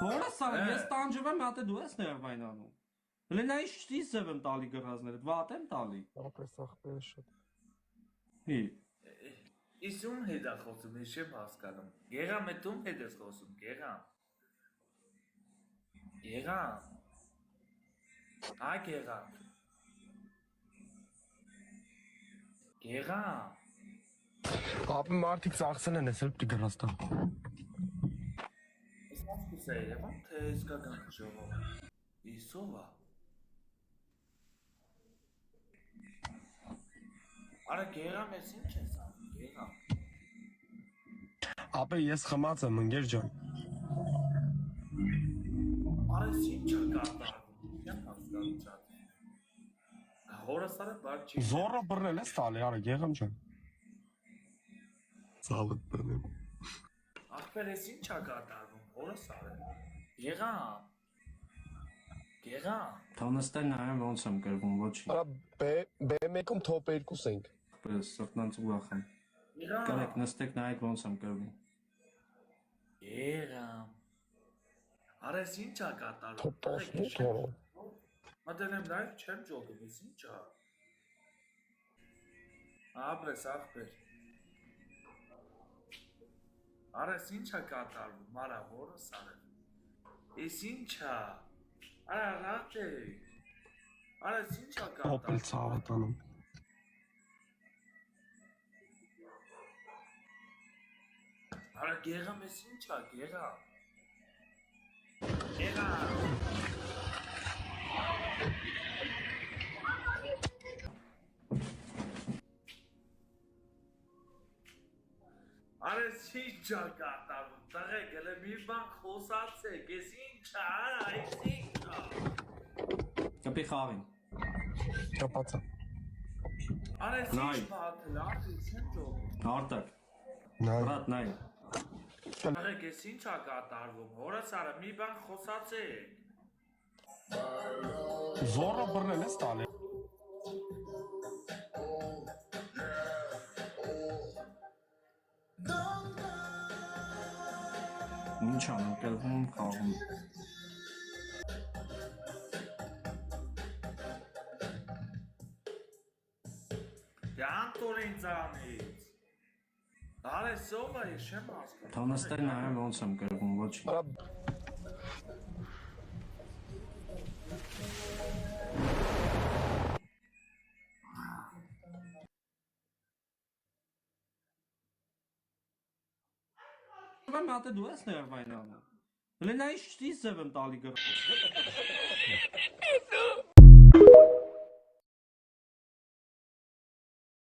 Որը սա ես տանջում եմ, հատե դու ես ներվայն անում։ Լենայի շտի ձև եմ տալի գրազները, վատ եմ տալի։ Ապրես ախպերը շատ։ Հի։ Իսկ ում հետ է խոսում, ես չեմ հասկանում։ Գեղամ է ում հետ ես խոսում, Գեղամ։ Գեղամ։ Հա Գեղամ։ Գեղամ։ Ապի մարդիկ ծախսել են ես էլ պիտի գրած տա։ Ես ասկուս է Երևան, թե իսկական ժողով։ Իսով է։ Արա Գեղամ ես ինչ ես անում, Գեղամ։ Ապե ես խմած եմ, ընկեր ջան։ Արա ես ինչ է կատարվում, չեմ հասկանում չատ։ Հորս արա բար չի։ Զորը բռնել ես տալի, արա Գեղամ ջան։ Ցավդ բռնեմ։ Ախպեր ես ինչ է կատարվում, հորս արա։ Գեղամ։ Գեղամ։ Թոնստեն նայեմ ոնց եմ գրվում, ոչինչ։ Արա B1-ում top 2 ենք։ Պես սրտնանց ուրախ եմ։ Կարեք նստեք նայեք ոնց եմ գրվում։ Գեղամ։ Արա ես ինչ է կատարվում։ Top 18 թողը։ Մատել եմ լայվ չեմ ջոգում, ես ինչ է։ Ապրես ախպեր։ Արա ես ինչ է կատարվում, արա հորս արա։ Ես ինչ է։ Արա ռատ է։ Արա ես ինչ է Օպել կատարվում։ ցավդ անում։ Արա Գեղամ ես ինչ է, Գեղամ։ Գեղամ։ Արա ես ինչ է կատարվում, տղեկ, հələ մի բան խոսացեք, ես ինչ է, արա, ես ինչ է։ Կպի խաղին։ Չապացա։ Արա ես ինչ բաթել, արդի չեմ ջոգում։ Արտակ։ Նայ։ Բրատ նայ։ Տղեկ, ես ինչ է կատարվում, հորս արա, մի բան խոսացեք։ Զորը բռնել ես տալի։ Ինչ անում, կերվում խաղում։ Յանտոր ինձ անից։ Արա սով է, ես չեմ հասկանում։ Թոնստեն նայեմ ոնց եմ գրվում, ոչինչ։ Արա Եմ հատե դու ես ներվայն անում։ Լենայի շտի ձև եմ տալի գրազները։